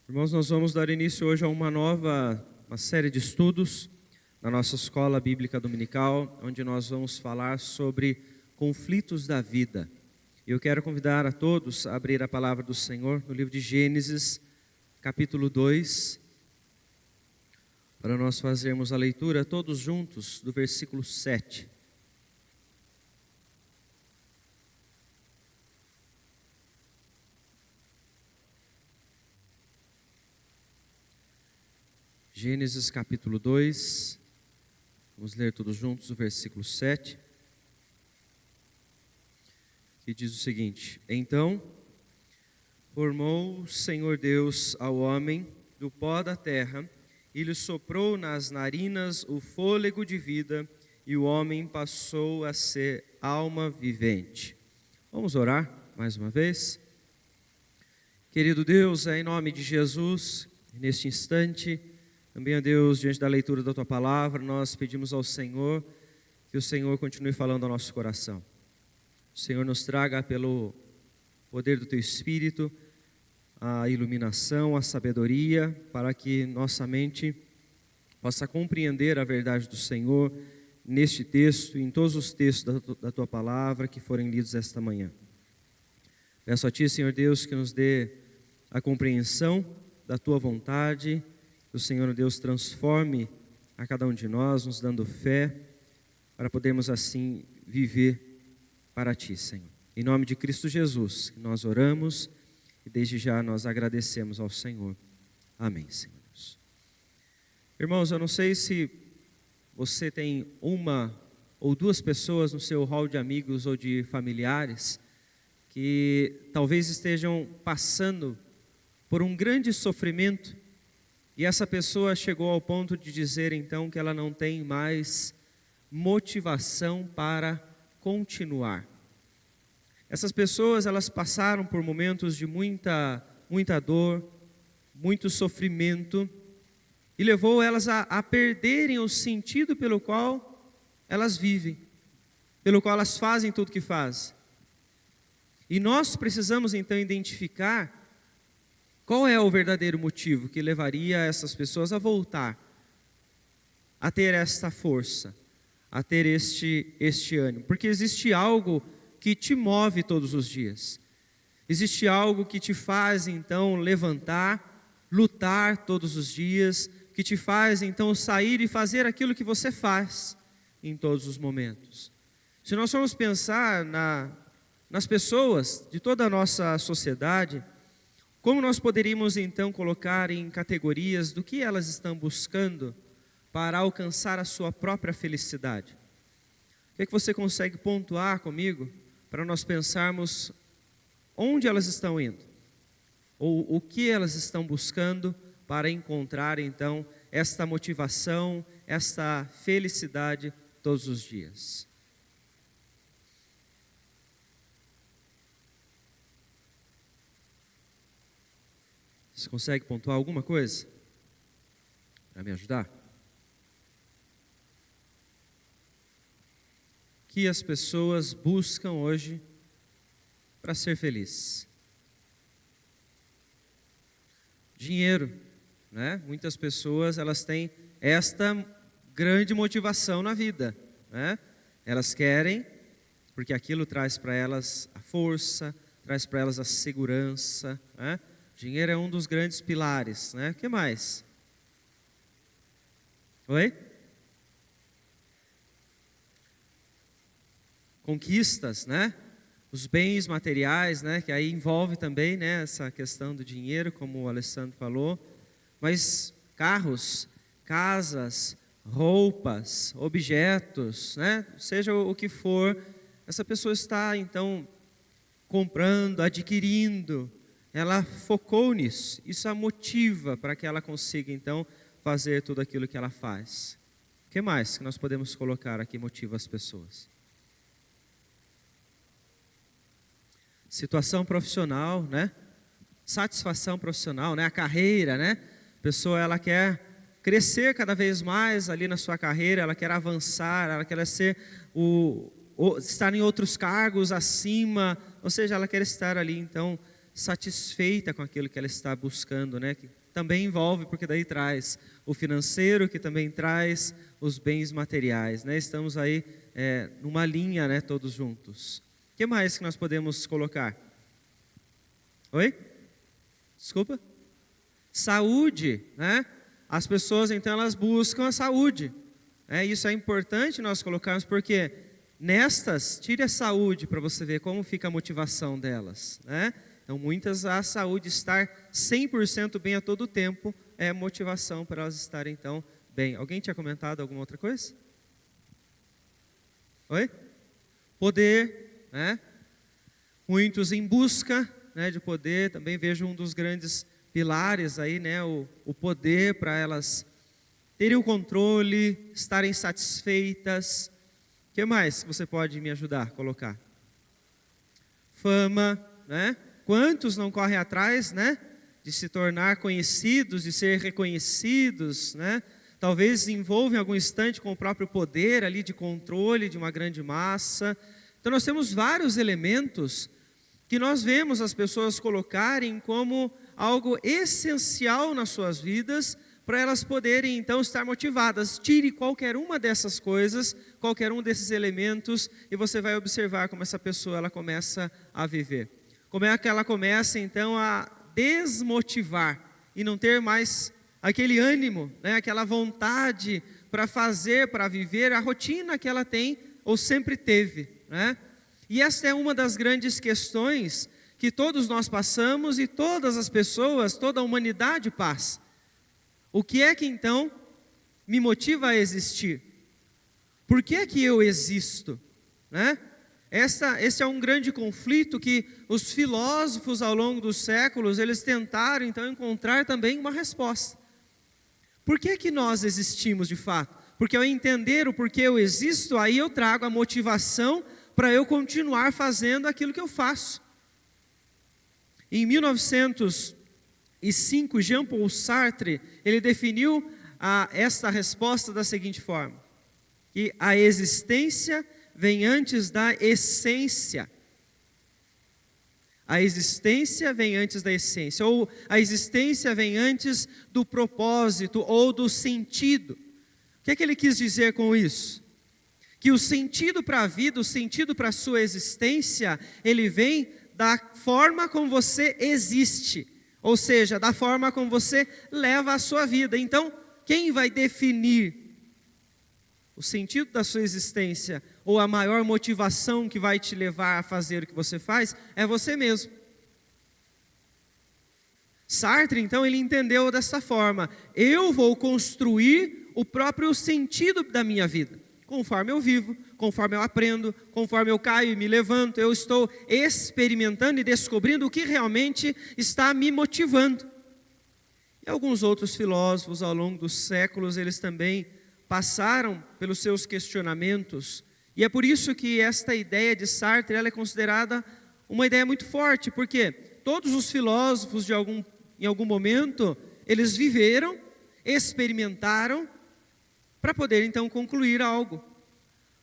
Irmãos, nós vamos dar início hoje a uma série de estudos na nossa escola bíblica dominical, onde nós vamos falar sobre conflitos da vida. Eu quero convidar a todos a abrir a palavra do Senhor no livro de Gênesis, capítulo 2, para nós fazermos a leitura todos juntos do versículo 7. Gênesis capítulo 2, vamos ler todos juntos o versículo 7, que diz o seguinte: Então formou o Senhor Deus ao homem do pó da terra, e lhe soprou nas narinas o fôlego de vida, e o homem passou a ser alma vivente. Vamos orar mais uma vez? Querido Deus, é em nome de Jesus, neste instante, também, ó Deus, diante da leitura da Tua Palavra, nós pedimos ao Senhor que o Senhor continue falando ao nosso coração. O Senhor nos traga pelo poder do Teu Espírito a iluminação, a sabedoria, para que nossa mente possa compreender a verdade do Senhor neste texto e em todos os textos da Tua Palavra que forem lidos esta manhã. Peço a Ti, Senhor Deus, que nos dê a compreensão da Tua vontade. Que o Senhor Deus transforme a cada um de nós, nos dando fé, para podermos assim viver para Ti, Senhor. Em nome de Cristo Jesus, nós oramos e desde já nós agradecemos ao Senhor. Amém, Senhor Deus. Irmãos, eu não sei se você tem uma ou duas pessoas no seu hall de amigos ou de familiares que talvez estejam passando por um grande sofrimento. E essa pessoa chegou ao ponto de dizer então que ela não tem mais motivação para continuar. Essas pessoas, elas passaram por momentos de muita dor, muito sofrimento, e levou elas a perderem o sentido pelo qual elas vivem, pelo qual elas fazem tudo que fazem. E nós precisamos então identificar qual é o verdadeiro motivo que levaria essas pessoas a voltar, a ter esta força, a ter este ânimo? Porque existe algo que te move todos os dias. Existe algo que te faz então levantar, lutar todos os dias, que te faz então sair e fazer aquilo que você faz em todos os momentos. Se nós formos pensar nas pessoas de toda a nossa sociedade, como nós poderíamos então colocar em categorias do que elas estão buscando para alcançar a sua própria felicidade? O que é que você consegue pontuar comigo para nós pensarmos onde elas estão indo? Ou o que elas estão buscando para encontrar então esta motivação, esta felicidade todos os dias? Você consegue pontuar alguma coisa para me ajudar? O que as pessoas buscam hoje para ser felizes? Dinheiro, né? Muitas pessoas, elas têm esta grande motivação na vida, né? Elas querem, porque aquilo traz para elas a força, traz para elas a segurança, né? Dinheiro é um dos grandes pilares, né? O que mais? Oi? Conquistas, né? Os bens materiais, né? Que aí envolve também, né, essa questão do dinheiro, como o Alessandro falou. Mas carros, casas, roupas, objetos, né? Seja o que for, essa pessoa está então comprando, adquirindo. Ela focou nisso, isso a motiva para que ela consiga então fazer tudo aquilo que ela faz. O que mais que nós podemos colocar aqui motiva as pessoas? Situação profissional, né? Satisfação profissional, né? A carreira, né? A pessoa, ela quer crescer cada vez mais ali na sua carreira, ela quer avançar, ela quer ser estar em outros cargos acima, ou seja, ela quer estar ali então satisfeita com aquilo que ela está buscando, né? Que também envolve, porque daí traz o financeiro, que também traz os bens materiais, né? Estamos aí numa linha, né, todos juntos. O que mais que nós podemos colocar? Oi? Desculpa? Saúde, né? As pessoas, então, elas buscam a saúde. Isso é importante nós colocarmos, porque nestas, tire a saúde para você ver como fica a motivação delas, né? Então, muitas, a saúde estar 100% bem a todo tempo é motivação para elas estarem, então, bem. Alguém tinha comentado alguma outra coisa? Oi? Poder, né? Muitos em busca, né, de poder. Também vejo um dos grandes pilares aí, né, o poder para elas terem o controle, estarem satisfeitas. O que mais você pode me ajudar a colocar? Fama, né? Quantos não correm atrás, né, de se tornar conhecidos, de ser reconhecidos, né? Talvez envolvam em algum instante com o próprio poder ali de controle de uma grande massa. Então nós temos vários elementos que nós vemos as pessoas colocarem como algo essencial nas suas vidas, para elas poderem então estar motivadas. Tire qualquer uma dessas coisas, qualquer um desses elementos, e você vai observar como essa pessoa ela começa a viver. Como é que ela começa então a desmotivar e não ter mais aquele ânimo, né, aquela vontade para fazer, para viver a rotina que ela tem ou sempre teve, né? E essa é uma das grandes questões que todos nós passamos e todas as pessoas, toda a humanidade passa. O que é que então me motiva a existir? Por que é que eu existo, né? Esse é um grande conflito que os filósofos ao longo dos séculos, eles tentaram então encontrar também uma resposta. Por que é que nós existimos de fato? Porque ao entender o porquê eu existo, aí eu trago a motivação para eu continuar fazendo aquilo que eu faço. Em 1905, Jean-Paul Sartre, ele definiu esta resposta da seguinte forma: que a existência vem antes da essência. A existência vem antes da essência, ou a existência vem antes do propósito ou do sentido. O que é que ele quis dizer com isso? Que o sentido para a vida, o sentido para a sua existência, ele vem da forma como você existe, ou seja, da forma como você leva a sua vida. Então, quem vai definir o sentido da sua existência, ou a maior motivação que vai te levar a fazer o que você faz, é você mesmo. Sartre, então, ele entendeu dessa forma: eu vou construir o próprio sentido da minha vida. Conforme eu vivo, conforme eu aprendo, conforme eu caio e me levanto, eu estou experimentando e descobrindo o que realmente está me motivando. E alguns outros filósofos ao longo dos séculos, eles também passaram pelos seus questionamentos, e é por isso que esta ideia de Sartre ela é considerada uma ideia muito forte, porque todos os filósofos em algum momento, eles viveram, experimentaram, para poder então concluir algo,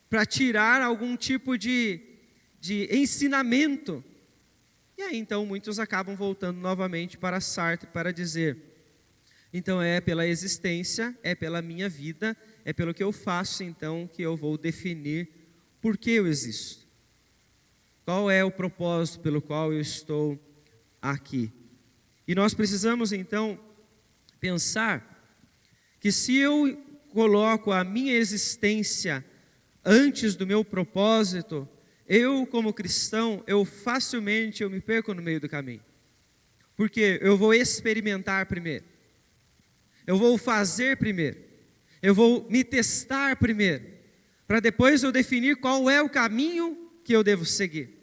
para tirar algum tipo de ensinamento. E aí então muitos acabam voltando novamente para Sartre para dizer: então é pela existência, é pela minha vida, é pelo que eu faço então que eu vou definir por que eu existo. Qual é o propósito pelo qual eu estou aqui? E nós precisamos então pensar que se eu coloco a minha existência antes do meu propósito, eu como cristão, eu me perco no meio do caminho. Porque eu vou experimentar primeiro, eu vou fazer primeiro, eu vou me testar primeiro, para depois eu definir qual é o caminho que eu devo seguir.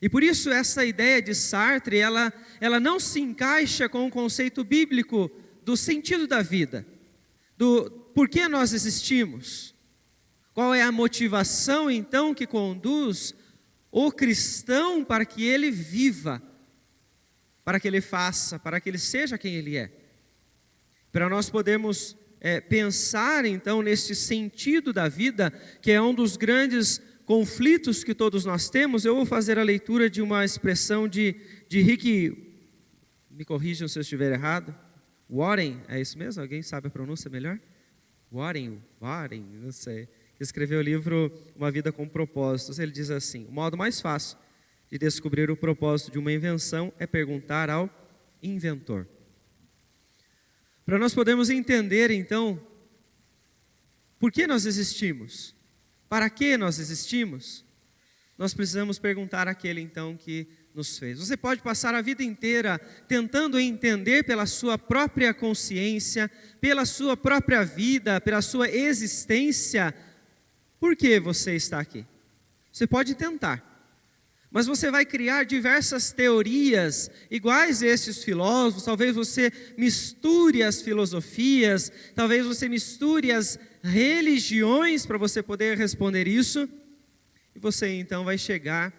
E por isso essa ideia de Sartre, ela não se encaixa com o conceito bíblico do sentido da vida, do por que nós existimos. Qual é a motivação então que conduz o cristão para que ele viva, para que ele faça, para que ele seja quem ele é. Para nós podermos pensar então nesse sentido da vida, que é um dos grandes conflitos que todos nós temos, eu vou fazer a leitura de uma expressão de Rick, me corrijam se eu estiver errado, Warren, é isso mesmo? Alguém sabe a pronúncia melhor? Warren, não sei. Que escreveu o livro Uma Vida com Propósitos. Ele diz assim: o modo mais fácil de descobrir o propósito de uma invenção é perguntar ao inventor. Para nós podermos entender, então, por que nós existimos, para que nós existimos, nós precisamos perguntar àquele, então, que nos fez. Você pode passar a vida inteira tentando entender pela sua própria consciência, pela sua própria vida, pela sua existência, por que você está aqui. Você pode tentar. Mas você vai criar diversas teorias, iguais a esses filósofos. Talvez você misture as filosofias, talvez você misture as religiões para você poder responder isso. E você então vai chegar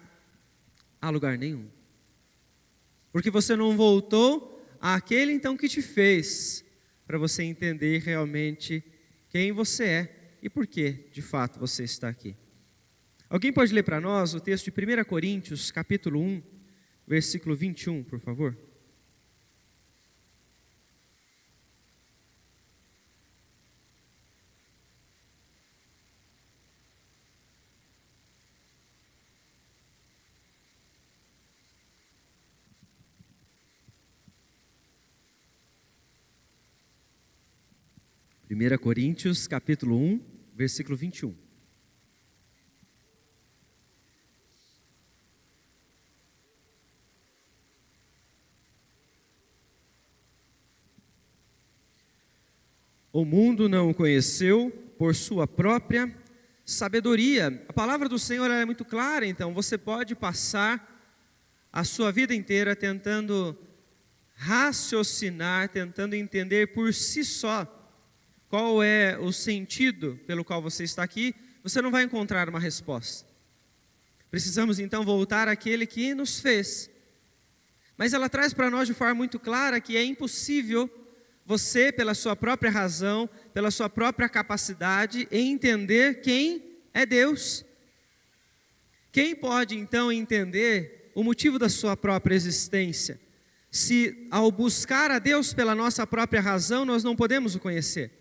a lugar nenhum. Porque você não voltou àquele então que te fez, para você entender realmente quem você é e por que de fato você está aqui. Alguém pode ler para nós o texto de 1 Coríntios, capítulo 1, versículo 21, por favor? Primeira Coríntios, capítulo 1, versículo 21. O mundo não o conheceu por sua própria sabedoria. A palavra do Senhor é muito clara, então você pode passar a sua vida inteira tentando raciocinar, tentando entender por si só qual é o sentido pelo qual você está aqui, você não vai encontrar uma resposta. Precisamos então voltar àquele que nos fez. Mas ela traz para nós de forma muito clara que é impossível você, pela sua própria razão, pela sua própria capacidade, entender quem é Deus. Quem pode então entender o motivo da sua própria existência, se ao buscar a Deus pela nossa própria razão, nós não podemos o conhecer?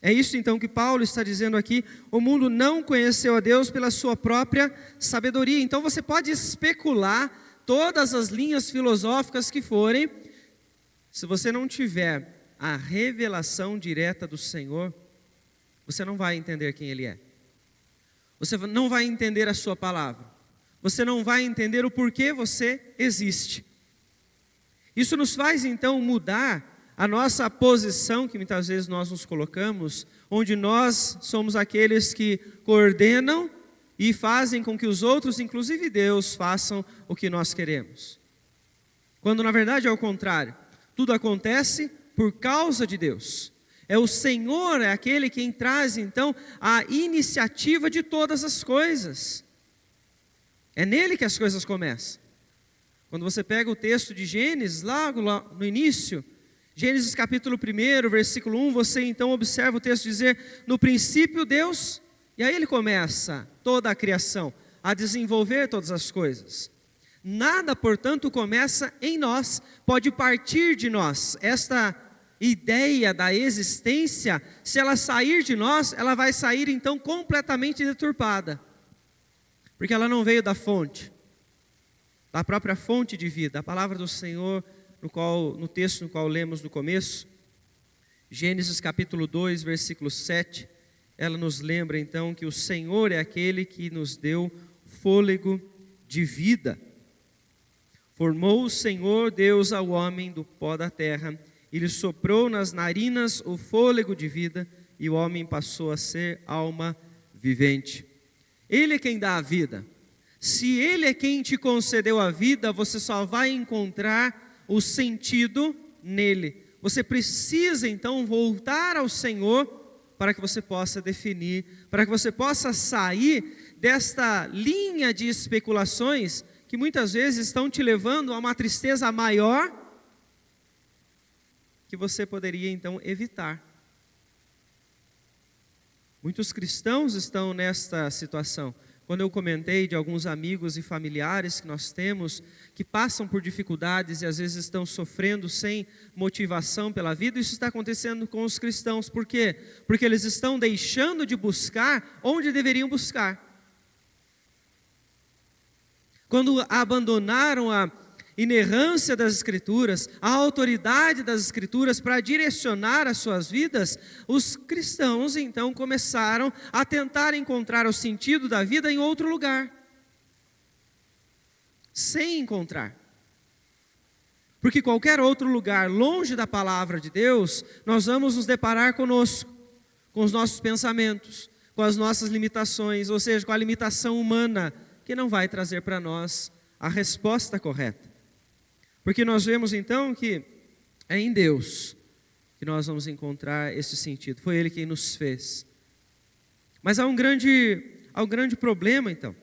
É isso então que Paulo está dizendo aqui: o mundo não conheceu a Deus pela sua própria sabedoria. Então você pode especular todas as linhas filosóficas que forem, se você não tiver a revelação direta do Senhor, você não vai entender quem Ele é. Você não vai entender a sua palavra. Você não vai entender o porquê você existe. Isso nos faz então mudar a nossa posição, que muitas vezes nós nos colocamos, onde nós somos aqueles que coordenam e fazem com que os outros, inclusive Deus, façam o que nós queremos. Quando na verdade é o contrário. Tudo acontece por causa de Deus. É o Senhor, é aquele quem traz então a iniciativa de todas as coisas. É nele que as coisas começam. Quando você pega o texto de Gênesis, lá no início, Gênesis capítulo 1, versículo 1, você então observa o texto dizer: no princípio Deus, e aí ele começa toda a criação, a desenvolver todas as coisas. Nada, portanto, começa em nós, pode partir de nós. Esta ideia da existência, se ela sair de nós, ela vai sair então completamente deturpada, porque ela não veio da fonte, da própria fonte de vida. A palavra do Senhor, no texto no qual lemos no começo, Gênesis capítulo 2, versículo 7, ela nos lembra então que o Senhor é aquele que nos deu fôlego de vida. Formou o Senhor Deus ao homem do pó da terra, e lhe soprou nas narinas o fôlego de vida, e o homem passou a ser alma vivente. Ele é quem dá a vida. Se Ele é quem te concedeu a vida, você só vai encontrar o sentido nele. Você precisa então voltar ao Senhor para que você possa definir, para que você possa sair desta linha de especulações que muitas vezes estão te levando a uma tristeza maior que você poderia então evitar. Muitos cristãos estão nesta situação. quando eu comentei de alguns amigos e familiares que nós temos, que passam por dificuldades e às vezes estão sofrendo sem motivação pela vida, isso está acontecendo com os cristãos. Por quê? Porque eles estão deixando de buscar onde deveriam buscar. Quando abandonaram a inerrância das Escrituras, a autoridade das Escrituras para direcionar as suas vidas, os cristãos então começaram a tentar encontrar o sentido da vida em outro lugar, sem encontrar. Porque qualquer outro lugar longe da palavra de Deus, nós vamos nos deparar conosco, com os nossos pensamentos, com as nossas limitações, ou seja, com a limitação humana, que não vai trazer para nós a resposta correta. Porque nós vemos então que é em Deus que nós vamos encontrar esse sentido. Foi Ele quem nos fez. Mas há um grande problema então.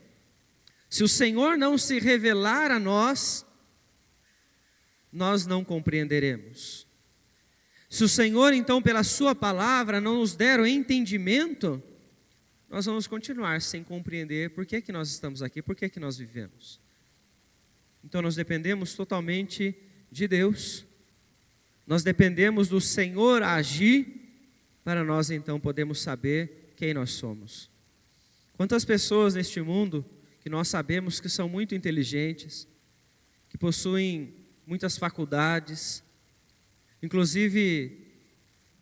Se o Senhor não se revelar a nós, nós não compreenderemos. Se o Senhor então pela sua palavra não nos der o entendimento, nós vamos continuar sem compreender por que nós estamos aqui, por que nós vivemos. Então nós dependemos totalmente de Deus, nós dependemos do Senhor agir, para nós então podermos saber quem nós somos. Quantas pessoas neste mundo, que nós sabemos que são muito inteligentes, que possuem muitas faculdades, inclusive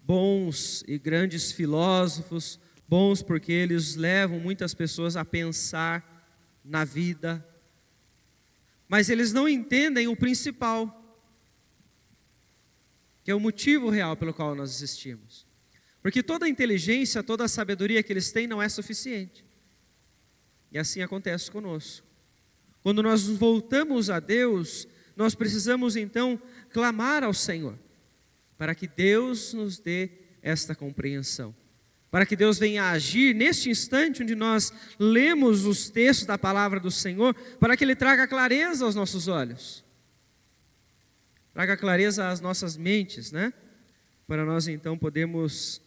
bons e grandes filósofos, bons porque eles levam muitas pessoas a pensar na vida, mas eles não entendem o principal, que é o motivo real pelo qual nós existimos. Porque toda a inteligência, toda a sabedoria que eles têm não é suficiente. E assim acontece conosco. Quando nós voltamos a Deus, nós precisamos então clamar ao Senhor, para que Deus nos dê esta compreensão. Para que Deus venha agir neste instante onde nós lemos os textos da palavra do Senhor, para que Ele traga clareza aos nossos olhos, traga clareza às nossas mentes, né? Para nós então podermos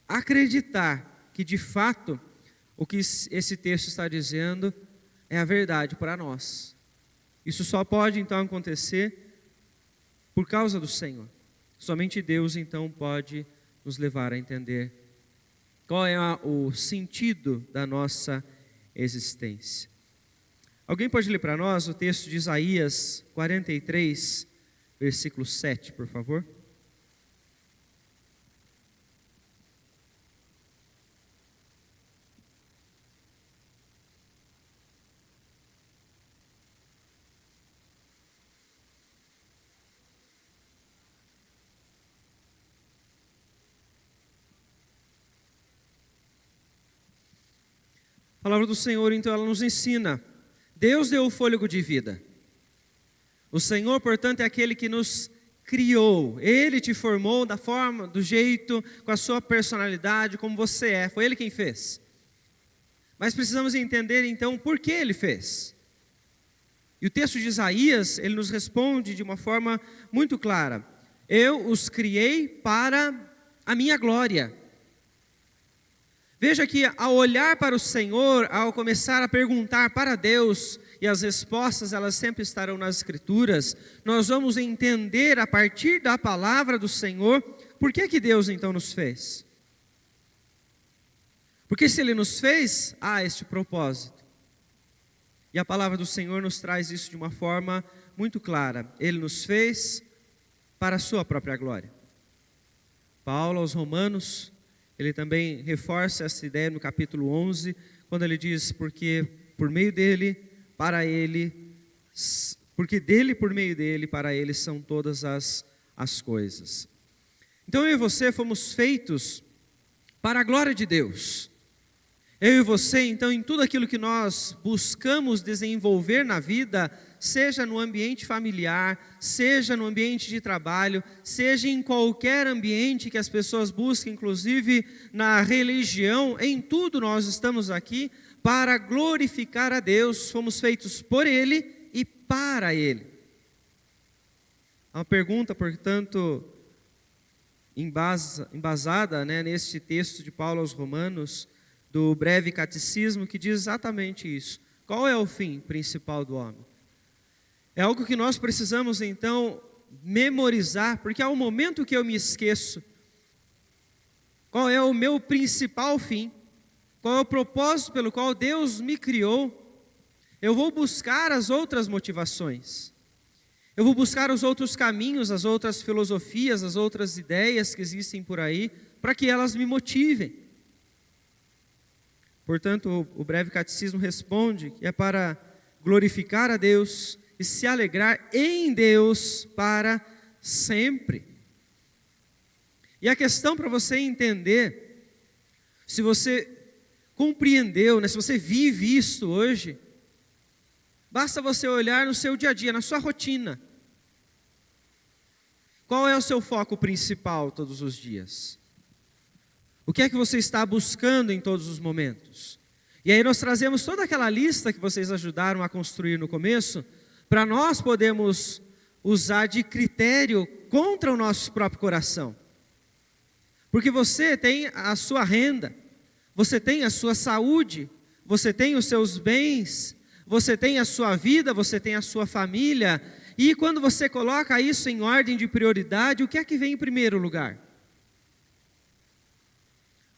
acreditar que de fato o que esse texto está dizendo é a verdade para nós. Isso só pode então acontecer por causa do Senhor. Somente Deus então pode nos levar a entender qual é o sentido da nossa existência. Alguém pode ler para nós o texto de Isaías 43, versículo 7, por favor? A palavra do Senhor, então, ela nos ensina. Deus deu o fôlego de vida. O Senhor, portanto, é aquele que nos criou. Ele te formou da forma, do jeito, com a sua personalidade, como você é. Foi Ele quem fez. Mas precisamos entender, então, por que Ele fez. E o texto de Isaías, ele nos responde de uma forma muito clara. Eu os criei para a minha glória. Veja que ao olhar para o Senhor, ao começar a perguntar para Deus, e as respostas elas sempre estarão nas Escrituras, nós vamos entender a partir da palavra do Senhor, por que Deus então nos fez. Porque se Ele nos fez, há este propósito. E a palavra do Senhor nos traz isso de uma forma muito clara. Ele nos fez para a sua própria glória. Paulo aos Romanos, ele também reforça essa ideia no capítulo 11, quando ele diz, porque por meio dele, para ele, porque dele, por meio dele, para ele são todas as coisas. Então eu e você fomos feitos para a glória de Deus. Eu e você, então, em tudo aquilo que nós buscamos desenvolver na vida, seja no ambiente familiar, seja no ambiente de trabalho, seja em qualquer ambiente que as pessoas busquem, inclusive na religião, em tudo nós estamos aqui para glorificar a Deus, fomos feitos por Ele e para Ele. Uma pergunta, portanto, embasada neste texto de Paulo aos Romanos, do Breve Catecismo que diz exatamente isso. Qual é o fim principal do homem? É algo que nós precisamos então memorizar, porque ao momento que eu me esqueço, qual é o meu principal fim, qual é o propósito pelo qual Deus me criou, eu vou buscar as outras motivações. Eu vou buscar os outros caminhos, as outras filosofias, as outras ideias que existem por aí, para que elas me motivem. Portanto, o Breve Catecismo responde que é para glorificar a Deus e se alegrar em Deus para sempre. E a questão para você entender, se você compreendeu, se você vive isto hoje, basta você olhar no seu dia a dia, na sua rotina. Qual é o seu foco principal todos os dias? O que é que você está buscando em todos os momentos? E aí nós trazemos toda aquela lista que vocês ajudaram a construir no começo, para nós podermos usar de critério contra o nosso próprio coração. Porque você tem a sua renda, você tem a sua saúde, você tem os seus bens, você tem a sua vida, você tem a sua família, e quando você coloca isso em ordem de prioridade, o que é que vem em primeiro lugar?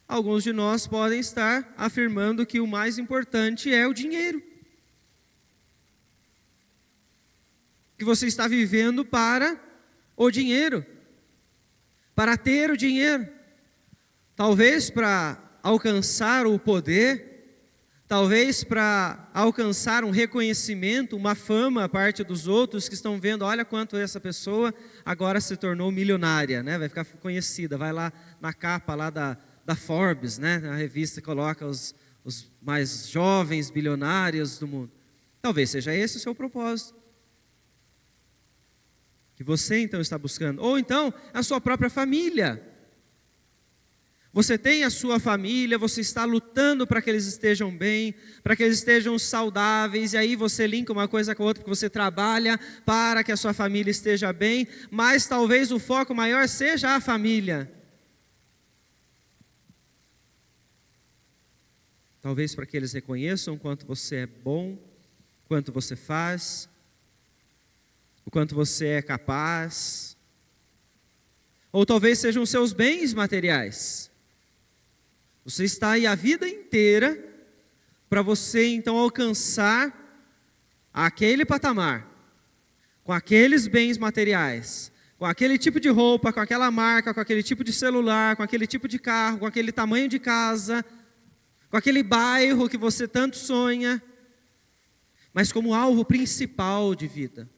Alguns de nós podem estar afirmando que o mais importante é o dinheiro. Que você está vivendo para o dinheiro, para ter o dinheiro. Talvez para alcançar o poder, talvez para alcançar um reconhecimento, uma fama a parte dos outros que estão vendo, olha quanto essa pessoa agora se tornou milionária, vai ficar conhecida, vai lá na capa lá da Forbes, a revista coloca os mais jovens bilionários do mundo. Talvez seja esse o seu propósito, que você então está buscando, ou então a sua própria família. Você tem a sua família, você está lutando para que eles estejam bem, para que eles estejam saudáveis, e aí você linka uma coisa com a outra, porque você trabalha para que a sua família esteja bem, mas talvez o foco maior seja a família. Talvez para que eles reconheçam o quanto você é bom, o quanto você faz, o quanto você é capaz. Ou talvez sejam os seus bens materiais. Você está aí a vida inteira para você então alcançar aquele patamar, com aqueles bens materiais, com aquele tipo de roupa, com aquela marca, com aquele tipo de celular, com aquele tipo de carro, com aquele tamanho de casa, com aquele bairro que você tanto sonha, mas como alvo principal de vida.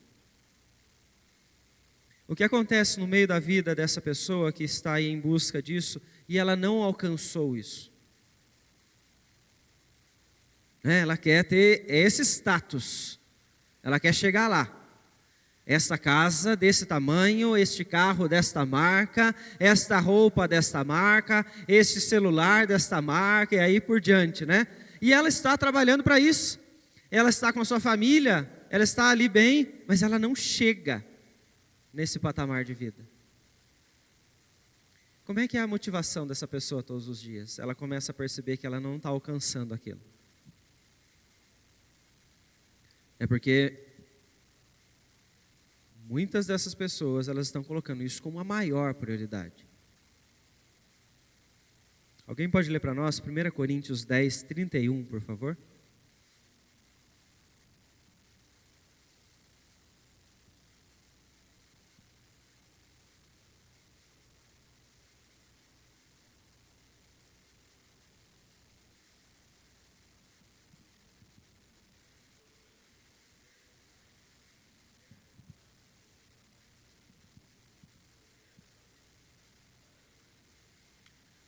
O que acontece no meio da vida dessa pessoa que está aí em busca disso e ela não alcançou isso? Ela quer ter esse status, ela quer chegar lá. Esta casa desse tamanho, este carro desta marca, esta roupa desta marca, este celular desta marca e aí por diante, E ela está trabalhando para isso. Ela está com a sua família, ela está ali bem, mas ela não chega nesse patamar de vida. Como é que é a motivação dessa pessoa todos os dias? Ela começa a perceber que ela não está alcançando aquilo. É porque muitas dessas pessoas, elas estão colocando isso como a maior prioridade. Alguém pode ler para nós 1 Coríntios 10, 31, por favor?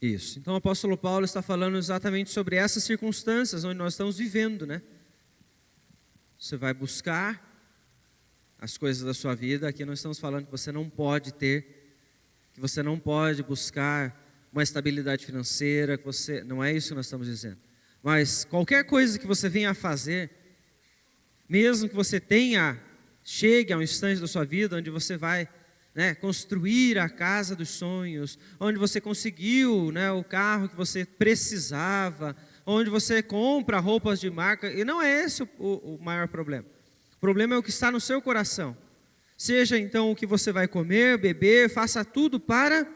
Isso. Então o apóstolo Paulo está falando exatamente sobre essas circunstâncias onde nós estamos vivendo, Você vai buscar as coisas da sua vida. Aqui nós estamos falando que você não pode ter, que você não pode buscar uma estabilidade financeira, que você, não é isso que nós estamos dizendo. Mas qualquer coisa que você venha a fazer, mesmo que você chegue a um instante da sua vida onde você vai construir a casa dos sonhos, onde você conseguiu o carro que você precisava, onde você compra roupas de marca, e não é esse o maior problema. O problema é o que está no seu coração. Seja então o que você vai comer, beber, faça tudo para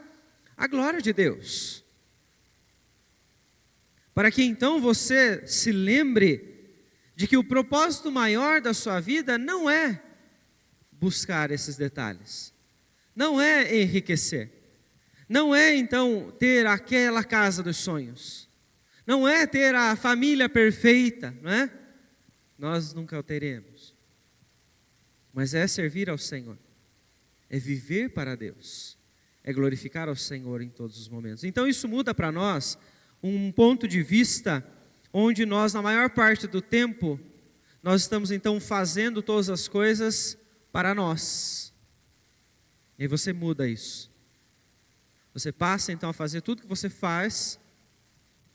a glória de Deus. Para que então você se lembre de que o propósito maior da sua vida não é buscar esses detalhes, não é enriquecer, não é então ter aquela casa dos sonhos, não é ter a família perfeita, não é? Nós nunca o teremos, mas é servir ao Senhor, é viver para Deus, é glorificar ao Senhor em todos os momentos. Então isso muda para nós um ponto de vista onde nós, na maior parte do tempo, nós estamos então fazendo todas as coisas para nós. E aí você muda isso. Você passa então a fazer tudo que você faz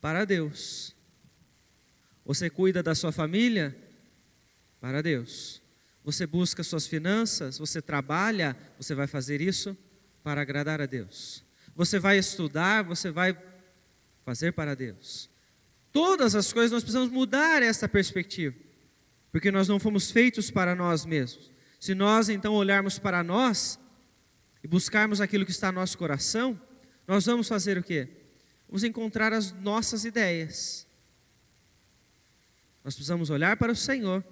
para Deus. Você cuida da sua família para Deus. Você busca suas finanças, você trabalha, você vai fazer isso para agradar a Deus. Você vai estudar, você vai fazer para Deus. Todas as coisas nós precisamos mudar essa perspectiva, porque nós não fomos feitos para nós mesmos. Se nós então olharmos para nós e buscarmos aquilo que está no nosso coração, nós vamos fazer o quê? Vamos encontrar as nossas ideias. Nós precisamos olhar para o Senhor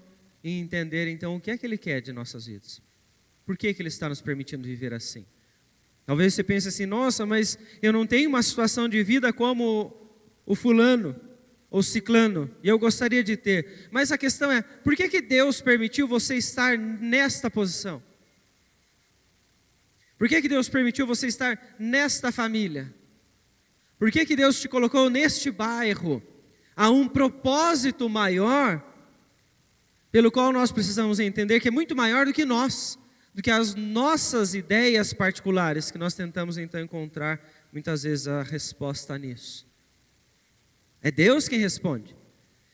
e entender então o que é que Ele quer de nossas vidas. Por que Ele está nos permitindo viver assim? Talvez você pense assim, nossa, mas eu não tenho uma situação de vida como o fulano ou ciclano, e eu gostaria de ter. Mas a questão é, por que Deus permitiu você estar nesta posição? Por que Deus permitiu você estar nesta família? Por que Deus te colocou neste bairro? Há um propósito maior, pelo qual nós precisamos entender que é muito maior do que nós, do que as nossas ideias particulares, que nós tentamos então encontrar muitas vezes a resposta nisso. É Deus quem responde,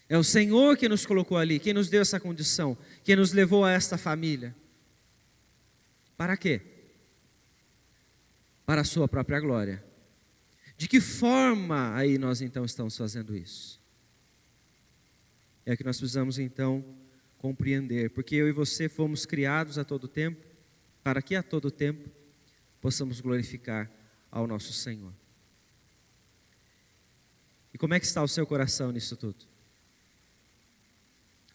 é o Senhor que nos colocou ali, quem nos deu essa condição, quem nos levou a esta família. Para quê? Para a sua própria glória. De que forma aí nós então estamos fazendo isso? É que nós precisamos então compreender, porque eu e você fomos criados a todo tempo, para que a todo tempo possamos glorificar ao nosso Senhor. E como é que está o seu coração nisso tudo?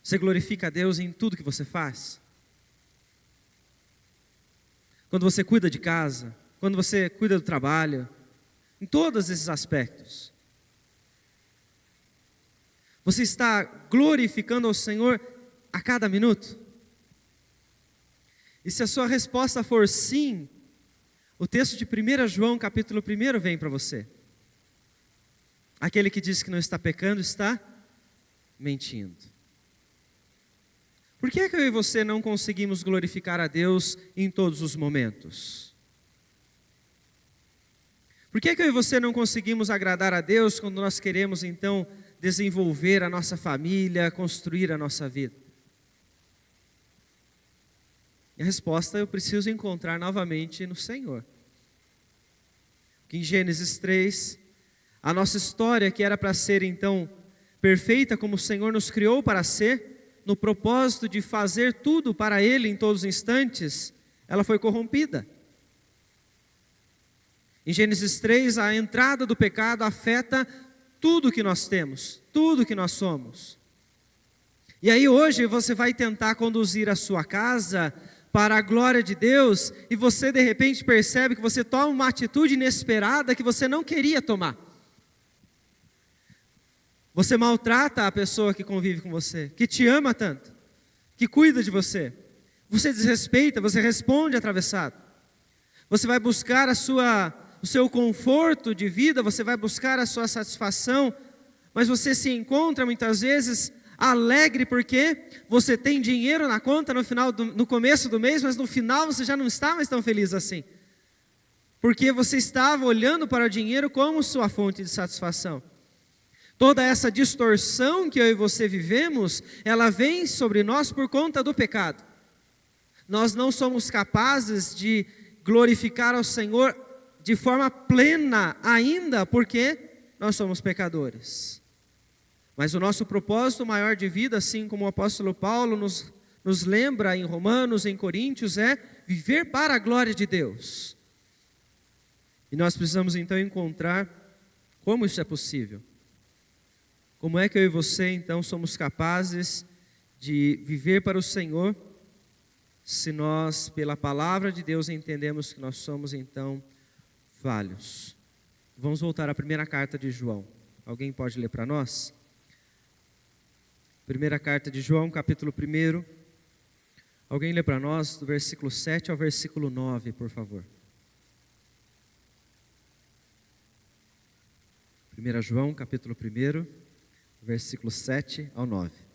Você glorifica a Deus em tudo que você faz? Quando você cuida de casa, quando você cuida do trabalho, em todos esses aspectos. Você está glorificando ao Senhor a cada minuto? E se a sua resposta for sim, o texto de 1 João capítulo 1 vem para você. Aquele que diz que não está pecando está mentindo. Por que é que eu e você não conseguimos glorificar a Deus em todos os momentos? Por que é que eu e você não conseguimos agradar a Deus quando nós queremos então desenvolver a nossa família, construir a nossa vida? E a resposta eu preciso encontrar novamente no Senhor. Que em Gênesis 3, a nossa história, que era para ser então perfeita como o Senhor nos criou para ser, no propósito de fazer tudo para Ele em todos os instantes, ela foi corrompida. Em Gênesis 3, a entrada do pecado afeta tudo que nós temos, tudo que nós somos. E aí hoje você vai tentar conduzir a sua casa para a glória de Deus, e você de repente percebe que você toma uma atitude inesperada que você não queria tomar. Você maltrata a pessoa que convive com você, que te ama tanto, que cuida de você. Você desrespeita, você responde atravessado. Você vai buscar o seu conforto de vida, você vai buscar a sua satisfação, mas você se encontra muitas vezes alegre porque você tem dinheiro na conta no começo do mês, mas no final você já não está mais tão feliz assim. Porque você estava olhando para o dinheiro como sua fonte de satisfação. Toda essa distorção que eu e você vivemos, ela vem sobre nós por conta do pecado. Nós não somos capazes de glorificar ao Senhor de forma plena ainda, porque nós somos pecadores. Mas o nosso propósito maior de vida, assim como o apóstolo Paulo nos lembra em Romanos, em Coríntios, é viver para a glória de Deus. E nós precisamos então encontrar como isso é possível. Como é que eu e você então somos capazes de viver para o Senhor, se nós, pela palavra de Deus, entendemos que nós somos então falhos. Vamos voltar à primeira carta de João. Alguém pode ler para nós? Primeira carta de João, capítulo 1. Alguém lê para nós do versículo 7 ao versículo 9, por favor. 1 João, capítulo 1, versículo 7 ao 9.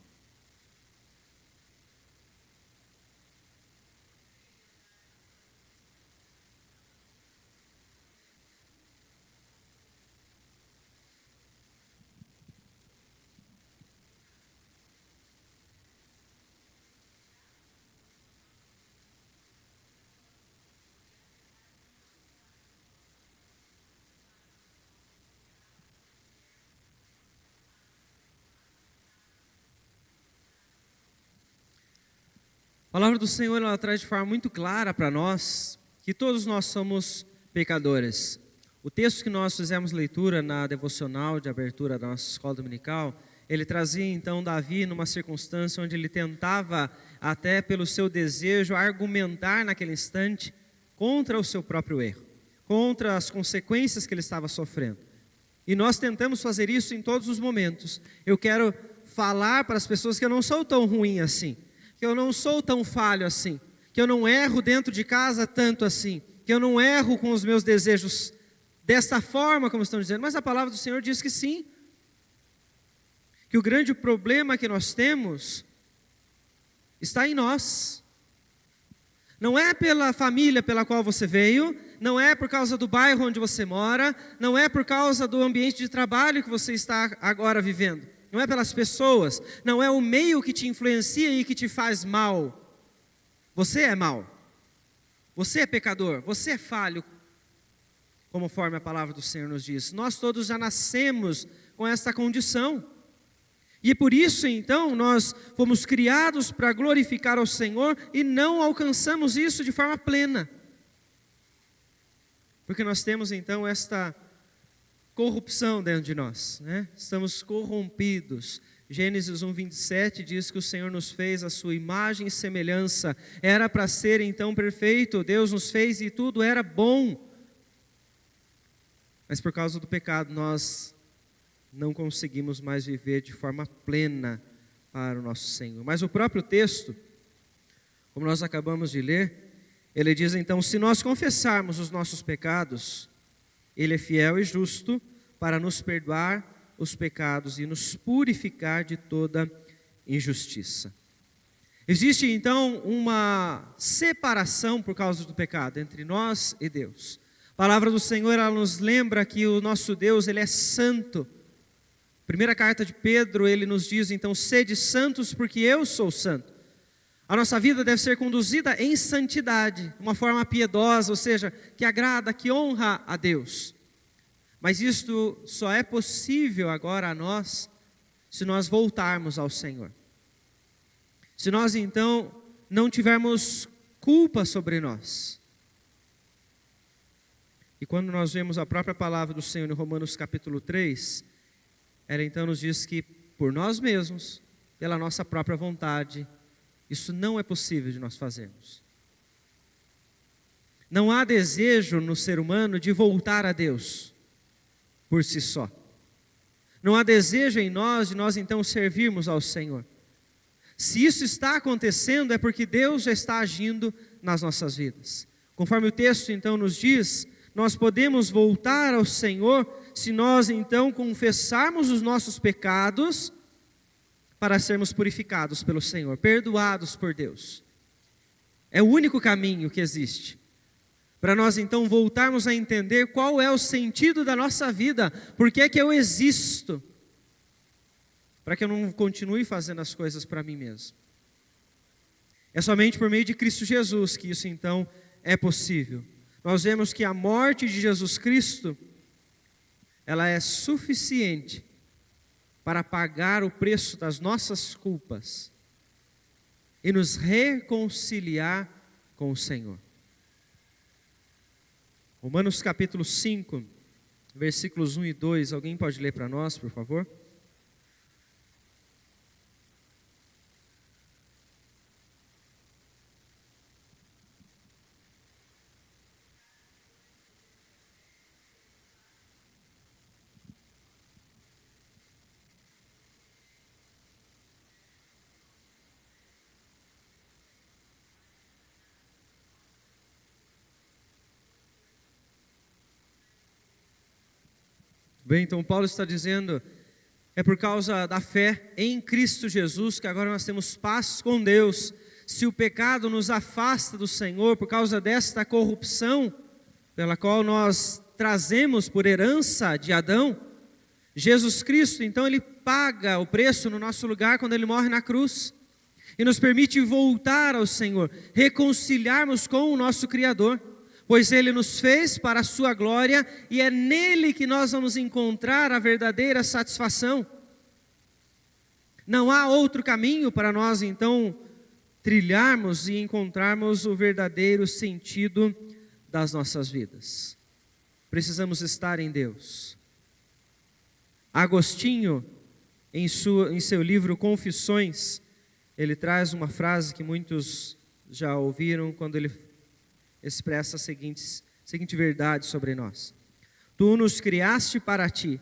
A palavra do Senhor, ela traz de forma muito clara para nós que todos nós somos pecadores. O texto que nós fizemos leitura na devocional de abertura da nossa escola dominical, ele trazia então Davi numa circunstância onde ele tentava, até pelo seu desejo, argumentar naquele instante contra o seu próprio erro, contra as consequências que ele estava sofrendo. E nós tentamos fazer isso em todos os momentos. Eu quero falar para as pessoas que eu não sou tão ruim assim, que eu não sou tão falho assim, que eu não erro dentro de casa tanto assim, que eu não erro com os meus desejos desta forma como estão dizendo. Mas a palavra do Senhor diz que sim, que o grande problema que nós temos está em nós. Não é pela família pela qual você veio, não é por causa do bairro onde você mora, não é por causa do ambiente de trabalho que você está agora vivendo. Não é pelas pessoas, não é o meio que te influencia e que te faz mal. Você é mal, você é pecador, você é falho, conforme a palavra do Senhor nos diz. Nós todos já nascemos com essa condição. E por isso então nós fomos criados para glorificar ao Senhor e não alcançamos isso de forma plena. Porque nós temos então esta corrupção dentro de nós, né? Estamos corrompidos. Gênesis 1:27 diz que o Senhor nos fez a sua imagem e semelhança. Era para ser então perfeito, Deus nos fez e tudo era bom. Mas por causa do pecado nós não conseguimos mais viver de forma plena para o nosso Senhor. Mas o próprio texto, como nós acabamos de ler, ele diz então: se nós confessarmos os nossos pecados, Ele é fiel e justo para nos perdoar os pecados e nos purificar de toda injustiça. Existe então uma separação por causa do pecado entre nós e Deus. A palavra do Senhor, ela nos lembra que o nosso Deus, Ele é santo. Primeira carta de Pedro, ele nos diz então: sede santos porque eu sou santo. A nossa vida deve ser conduzida em santidade, uma forma piedosa, ou seja, que agrada, que honra a Deus. Mas isto só é possível agora a nós, se nós voltarmos ao Senhor. Se nós então não tivermos culpa sobre nós. E quando nós vemos a própria palavra do Senhor em Romanos capítulo 3, ela então nos diz que por nós mesmos, pela nossa própria vontade, isso não é possível de nós fazermos. Não há desejo no ser humano de voltar a Deus por si só. Não há desejo em nós de nós então servirmos ao Senhor. Se isso está acontecendo é porque Deus já está agindo nas nossas vidas. Conforme o texto então nos diz, nós podemos voltar ao Senhor se nós então confessarmos os nossos pecados para sermos purificados pelo Senhor, perdoados por Deus. É o único caminho que existe para nós então voltarmos a entender qual é o sentido da nossa vida, por que é que eu existo, para que eu não continue fazendo as coisas para mim mesmo. É somente por meio de Cristo Jesus que isso então é possível. Nós vemos que a morte de Jesus Cristo, ela é suficiente para pagar o preço das nossas culpas e nos reconciliar com o Senhor. Romanos capítulo 5, versículos 1 e 2, alguém pode ler para nós, por favor? Bem, então Paulo está dizendo, é por causa da fé em Cristo Jesus que agora nós temos paz com Deus. Se o pecado nos afasta do Senhor por causa desta corrupção, pela qual nós trazemos por herança de Adão, Jesus Cristo, então ele paga o preço no nosso lugar quando ele morre na cruz, e nos permite voltar ao Senhor, reconciliarmos com o nosso Criador, pois Ele nos fez para a sua glória, e é nele que nós vamos encontrar a verdadeira satisfação. Não há outro caminho para nós então trilharmos e encontrarmos o verdadeiro sentido das nossas vidas. Precisamos estar em Deus. Agostinho, em seu livro Confissões, ele traz uma frase que muitos já ouviram quando ele expressa a seguinte verdade sobre nós: Tu nos criaste para ti,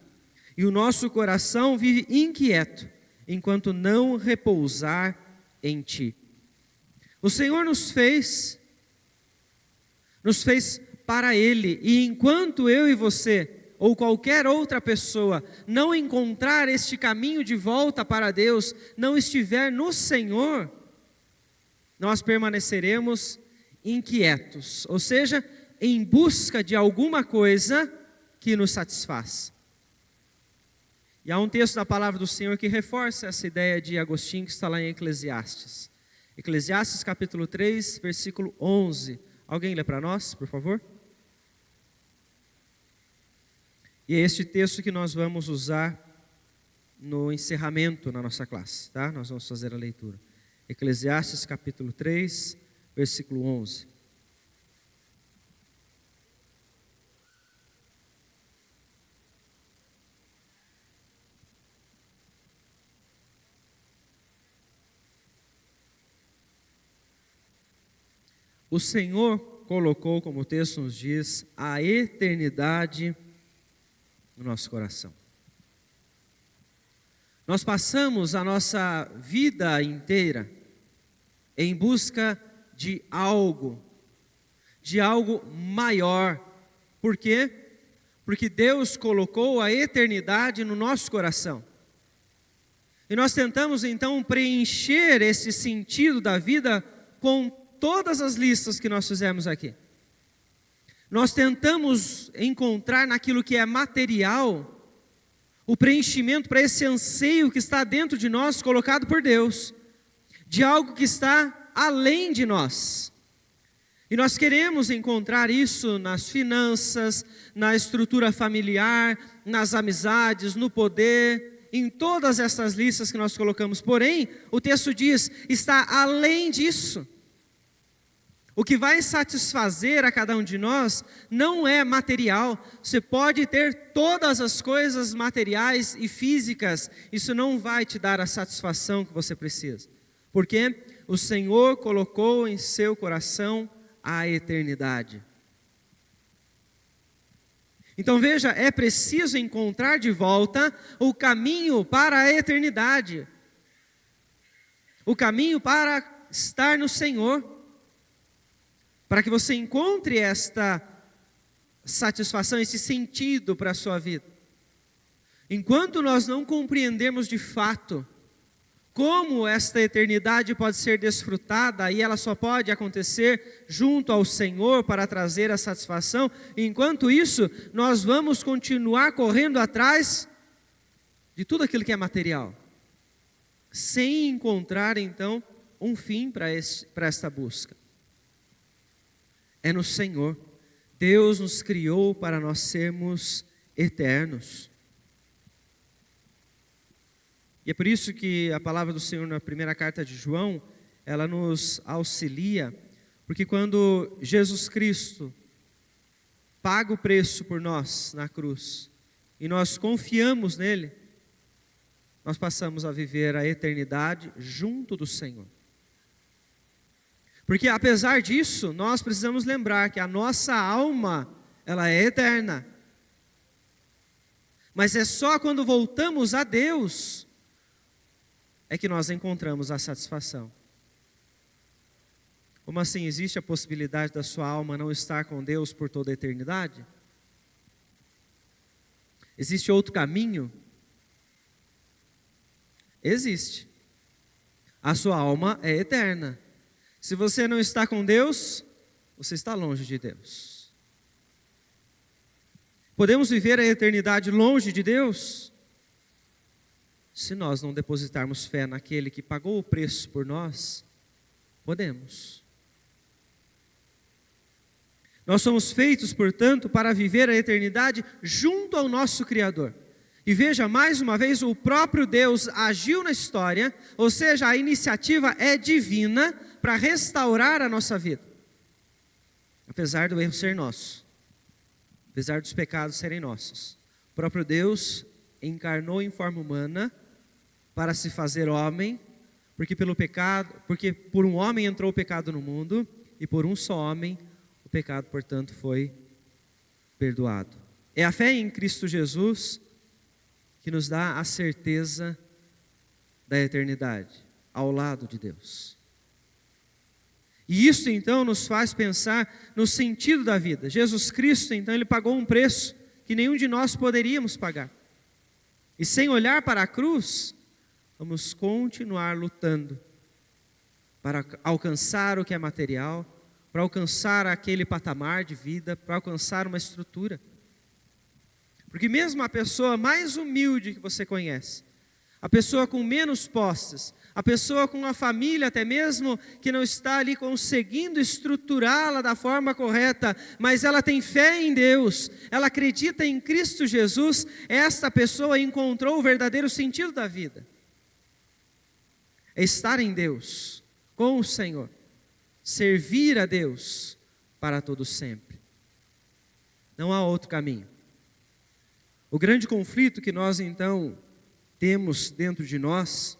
e o nosso coração vive inquieto, enquanto não repousar em ti. O Senhor nos fez para Ele, e enquanto eu e você, ou qualquer outra pessoa, não encontrar este caminho de volta para Deus, não estiver no Senhor, nós permaneceremos inquietos, ou seja, em busca de alguma coisa que nos satisfaz. E há um texto da palavra do Senhor que reforça essa ideia de Agostinho, que está lá em Eclesiastes. Eclesiastes capítulo 3, versículo 11. Alguém lê para nós, por favor? E é este texto que nós vamos usar no encerramento na nossa classe, tá? Nós vamos fazer a leitura. Eclesiastes capítulo 3, versículo 11. O Senhor colocou, como o texto nos diz, a eternidade no nosso coração. Nós passamos a nossa vida inteira em busca de algo maior. Por quê? Porque Deus colocou a eternidade no nosso coração. E nós tentamos então preencher esse sentido da vida com todas as listas que nós fizemos aqui. Nós tentamos encontrar naquilo que é material o preenchimento para esse anseio que está dentro de nós, colocado por Deus, de algo que está além de nós. E nós queremos encontrar isso nas finanças, na estrutura familiar, nas amizades, no poder, em todas essas listas que nós colocamos. Porém, o texto diz, está além disso. O que vai satisfazer a cada um de nós não é material. Você pode ter todas as coisas materiais e físicas, isso não vai te dar a satisfação que você precisa. Porque o Senhor colocou em seu coração a eternidade. Então veja, é preciso encontrar de volta o caminho para a eternidade. O caminho para estar no Senhor. Para que você encontre esta satisfação, esse sentido para a sua vida. Enquanto nós não compreendermos de fato como esta eternidade pode ser desfrutada, e ela só pode acontecer junto ao Senhor para trazer a satisfação, enquanto isso, nós vamos continuar correndo atrás de tudo aquilo que é material, sem encontrar então um fim para esta busca. É no Senhor. Deus nos criou para nós sermos eternos. E é por isso que a palavra do Senhor na primeira carta de João, ela nos auxilia, porque quando Jesus Cristo paga o preço por nós na cruz, e nós confiamos nele, nós passamos a viver a eternidade junto do Senhor. Porque apesar disso, nós precisamos lembrar que a nossa alma, ela é eterna. Mas é só quando voltamos a Deus, é que nós encontramos a satisfação. Como assim? Existe a possibilidade da sua alma não estar com Deus por toda a eternidade? Existe outro caminho? Existe. A sua alma é eterna. Se você não está com Deus, você está longe de Deus. Podemos viver a eternidade longe de Deus? Se nós não depositarmos fé naquele que pagou o preço por nós, podemos. Nós somos feitos, portanto, para viver a eternidade junto ao nosso Criador. E veja, mais uma vez, o próprio Deus agiu na história, ou seja, a iniciativa é divina para restaurar a nossa vida. Apesar do erro ser nosso, apesar dos pecados serem nossos, o próprio Deus encarnou em forma humana para se fazer homem, porque por um homem entrou o pecado no mundo, e por um só homem o pecado, portanto, foi perdoado. É a fé em Cristo Jesus que nos dá a certeza da eternidade ao lado de Deus. E isso então nos faz pensar no sentido da vida. Jesus Cristo então ele pagou um preço que nenhum de nós poderíamos pagar. E sem olhar para a cruz, vamos continuar lutando para alcançar o que é material, para alcançar aquele patamar de vida, para alcançar uma estrutura. Porque mesmo a pessoa mais humilde que você conhece, a pessoa com menos posses, a pessoa com uma família até mesmo que não está ali conseguindo estruturá-la da forma correta, mas ela tem fé em Deus, ela acredita em Cristo Jesus, esta pessoa encontrou o verdadeiro sentido da vida. É estar em Deus, com o Senhor, servir a Deus para todo sempre. Não há outro caminho. O grande conflito que nós então temos dentro de nós,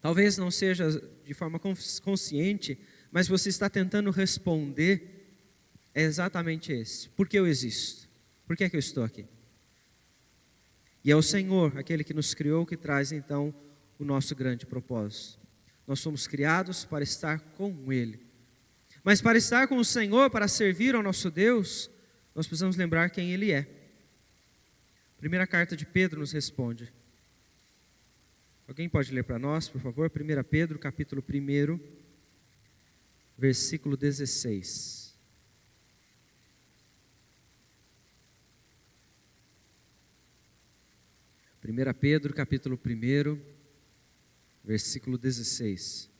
talvez não seja de forma consciente, mas você está tentando responder, é exatamente esse. Por que eu existo? Por que é que eu estou aqui? E é o Senhor, aquele que nos criou, que traz então o nosso grande propósito. Nós somos criados para estar com Ele. Mas para estar com o Senhor, para servir ao nosso Deus, nós precisamos lembrar quem Ele é. Primeira carta de Pedro nos responde. Alguém pode ler para nós, por favor? 1 Pedro, capítulo 1, versículo 16. Primeira Pedro, capítulo 1, versículo 16.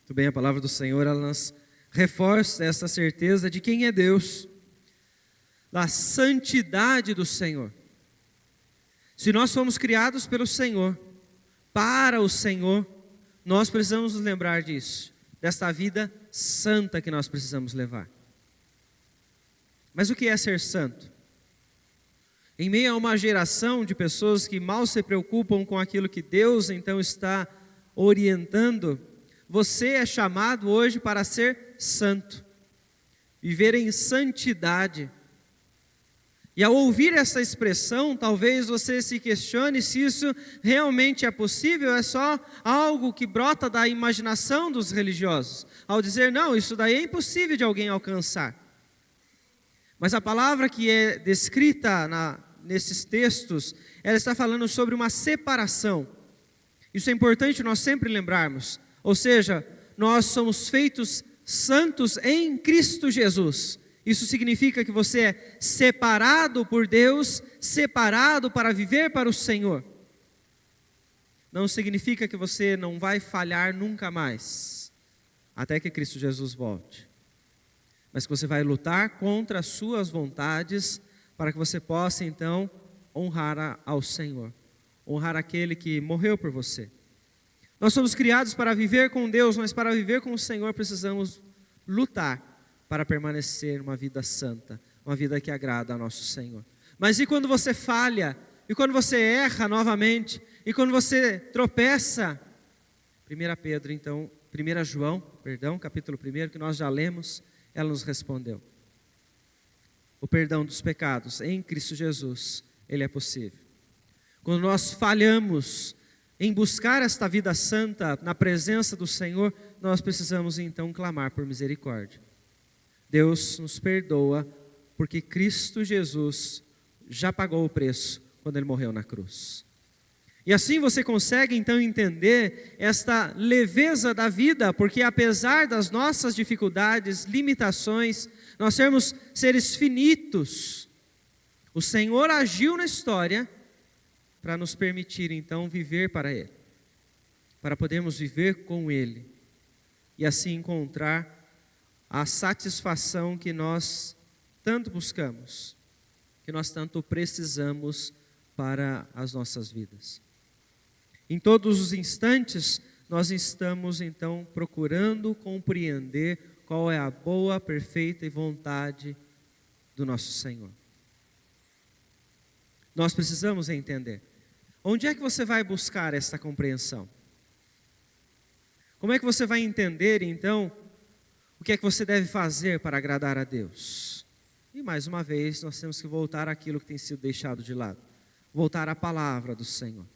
Muito bem, a palavra do Senhor, ela nos reforça essa certeza de quem é Deus, da santidade do Senhor. Se nós fomos criados pelo Senhor, para o Senhor, nós precisamos nos lembrar disso, desta vida santa que nós precisamos levar. Mas o que é ser santo? Em meio a uma geração de pessoas que mal se preocupam com aquilo que Deus então está orientando, você é chamado hoje para ser santo, viver em santidade. E ao ouvir essa expressão, talvez você se questione se isso realmente é possível, é só algo que brota da imaginação dos religiosos, ao dizer, não, isso daí é impossível de alguém alcançar. Mas a palavra que é descrita nesses textos, ela está falando sobre uma separação. Isso é importante nós sempre lembrarmos. Ou seja, nós somos feitos santos em Cristo Jesus. Isso significa que você é separado por Deus, separado para viver para o Senhor. Não significa que você não vai falhar nunca mais. até que Cristo Jesus volte. Mas que você vai lutar contra as suas vontades para que você possa então honrar ao Senhor, honrar aquele que morreu por você. Nós somos criados para viver com Deus, mas para viver com o Senhor precisamos lutar para permanecer uma vida santa, uma vida que agrada ao nosso Senhor. Mas e quando você falha? E quando você erra novamente? E quando você tropeça? 1 João, capítulo 1, que nós já lemos, ela nos respondeu. O perdão dos pecados em Cristo Jesus, ele é possível. Quando nós falhamos em buscar esta vida santa na presença do Senhor, nós precisamos então clamar por misericórdia. Deus nos perdoa porque Cristo Jesus já pagou o preço quando ele morreu na cruz. E assim você consegue então entender esta leveza da vida, porque apesar das nossas dificuldades, limitações, nós sermos seres finitos, o Senhor agiu na história para nos permitir então viver para Ele, para podermos viver com Ele e assim encontrar a satisfação que nós tanto buscamos, que nós tanto precisamos para as nossas vidas. Em todos os instantes, nós estamos então procurando compreender qual é a boa, perfeita e vontade do nosso Senhor. Nós precisamos entender. Onde é que você vai buscar essa compreensão? Como é que você vai entender então o que é que você deve fazer para agradar a Deus? E mais uma vez, nós temos que voltar àquilo que tem sido deixado de lado. Voltar à palavra do Senhor.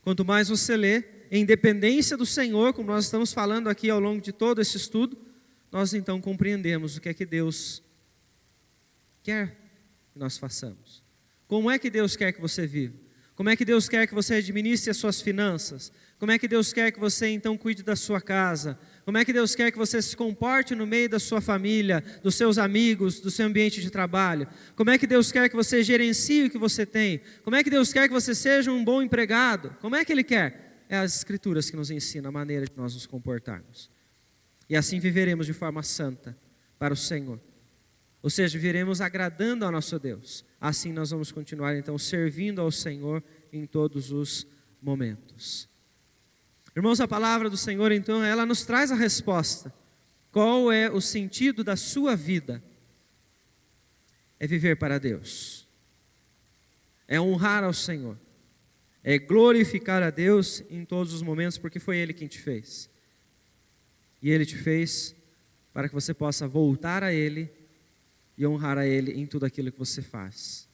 Quanto mais você lê, em dependência do Senhor, como nós estamos falando aqui ao longo de todo esse estudo, nós então compreendemos o que é que Deus quer que nós façamos. Como é que Deus quer que você viva? Como é que Deus quer que você administre as suas finanças? Como é que Deus quer que você então cuide da sua casa? Como é que Deus quer que você se comporte no meio da sua família, dos seus amigos, do seu ambiente de trabalho? Como é que Deus quer que você gerencie o que você tem? Como é que Deus quer que você seja um bom empregado? Como é que Ele quer? É as Escrituras que nos ensinam a maneira de nós nos comportarmos. E assim viveremos de forma santa para o Senhor. Ou seja, viveremos agradando ao nosso Deus. Assim nós vamos continuar então servindo ao Senhor em todos os momentos. Irmãos, a palavra do Senhor então, ela nos traz a resposta. Qual é o sentido da sua vida? É viver para Deus. É honrar ao Senhor. É glorificar a Deus em todos os momentos, porque foi Ele quem te fez. E Ele te fez para que você possa voltar a Ele e honrar a Ele em tudo aquilo que você faz.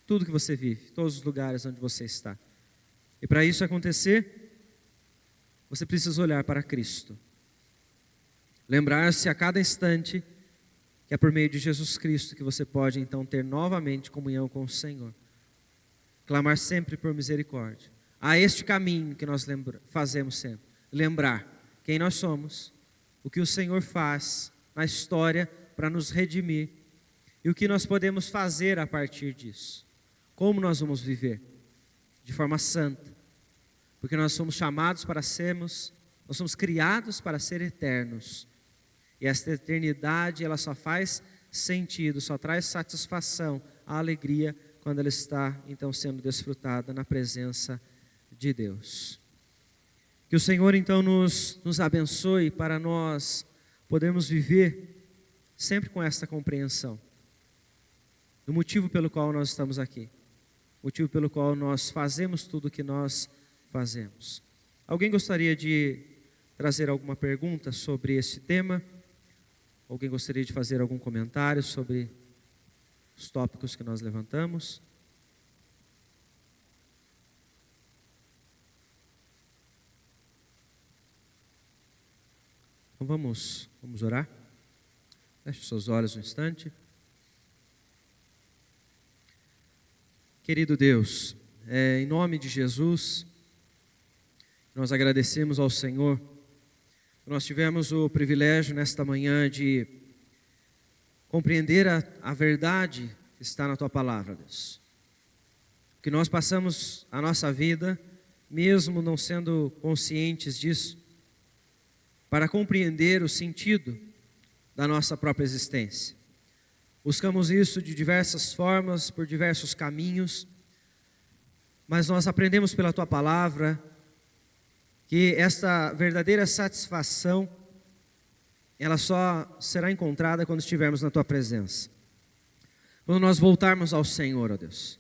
Tudo que você vive, todos os lugares onde você está. E para isso acontecer, você precisa olhar para Cristo. Lembrar-se a cada instante que é por meio de Jesus Cristo que você pode então ter novamente comunhão com o Senhor. Clamar sempre por misericórdia. Há este caminho que nós fazemos sempre. Lembrar quem nós somos, o que o Senhor faz na história para nos redimir e o que nós podemos fazer a partir disso. Como nós vamos viver? De forma santa. Porque nós somos chamados para sermos, nós somos criados para ser eternos. E esta eternidade, ela só faz sentido, só traz satisfação, a alegria, quando ela está, então, sendo desfrutada na presença de Deus. Que o Senhor, então, nos abençoe para nós podermos viver sempre com esta compreensão. Do motivo pelo qual nós estamos aqui. O motivo pelo qual nós fazemos tudo o que nós fazemos. Alguém gostaria de trazer alguma pergunta sobre esse tema? Alguém gostaria de fazer algum comentário sobre os tópicos que nós levantamos? Então vamos orar? Feche seus olhos um instante. Querido Deus, em nome de Jesus, nós agradecemos ao Senhor. Nós tivemos o privilégio nesta manhã de compreender a verdade que está na Tua Palavra, Deus. Que nós passamos a nossa vida, mesmo não sendo conscientes disso, para compreender o sentido da nossa própria existência. Buscamos isso de diversas formas, por diversos caminhos, mas nós aprendemos pela Tua palavra que esta verdadeira satisfação, ela só será encontrada quando estivermos na Tua presença. Quando nós voltarmos ao Senhor, ó Deus.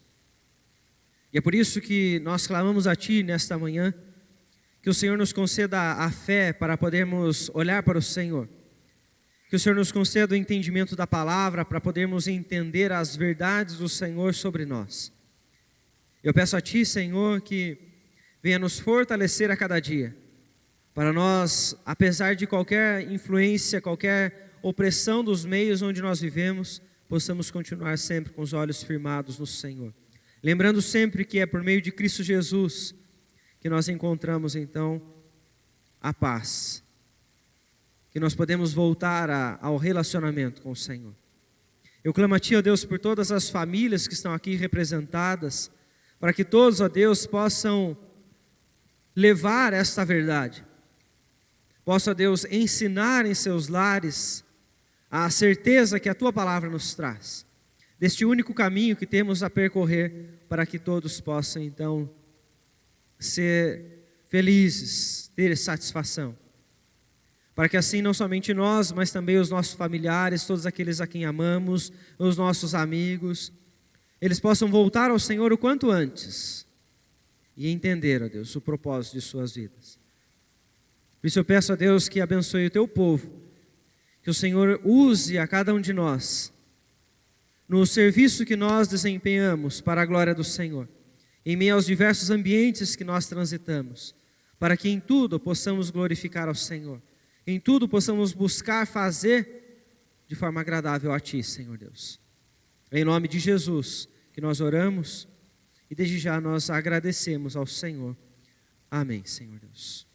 E é por isso que nós clamamos a Ti nesta manhã, que o Senhor nos conceda a fé para podermos olhar para o Senhor. Que o Senhor nos conceda o entendimento da palavra para podermos entender as verdades do Senhor sobre nós. Eu peço a Ti, Senhor, que venha nos fortalecer a cada dia, para nós, apesar de qualquer influência, qualquer opressão dos meios onde nós vivemos, possamos continuar sempre com os olhos firmados no Senhor. Lembrando sempre que é por meio de Cristo Jesus que nós encontramos então a paz, que nós podemos voltar ao relacionamento com o Senhor. Eu clamo a Ti, ó Deus, por todas as famílias que estão aqui representadas, para que todos, ó Deus, possam levar esta verdade, possam, ó Deus, ensinar em seus lares a certeza que a Tua palavra nos traz, deste único caminho que temos a percorrer, para que todos possam então ser felizes, ter satisfação. Para que assim não somente nós, mas também os nossos familiares, todos aqueles a quem amamos, os nossos amigos, eles possam voltar ao Senhor o quanto antes e entender, ó Deus, o propósito de suas vidas. Por isso eu peço a Deus que abençoe o Teu povo, que o Senhor use a cada um de nós no serviço que nós desempenhamos para a glória do Senhor, em meio aos diversos ambientes que nós transitamos, para que em tudo possamos glorificar ao Senhor, em tudo possamos buscar fazer de forma agradável a Ti, Senhor Deus. Em nome de Jesus que nós oramos e desde já nós agradecemos ao Senhor. Amém, Senhor Deus.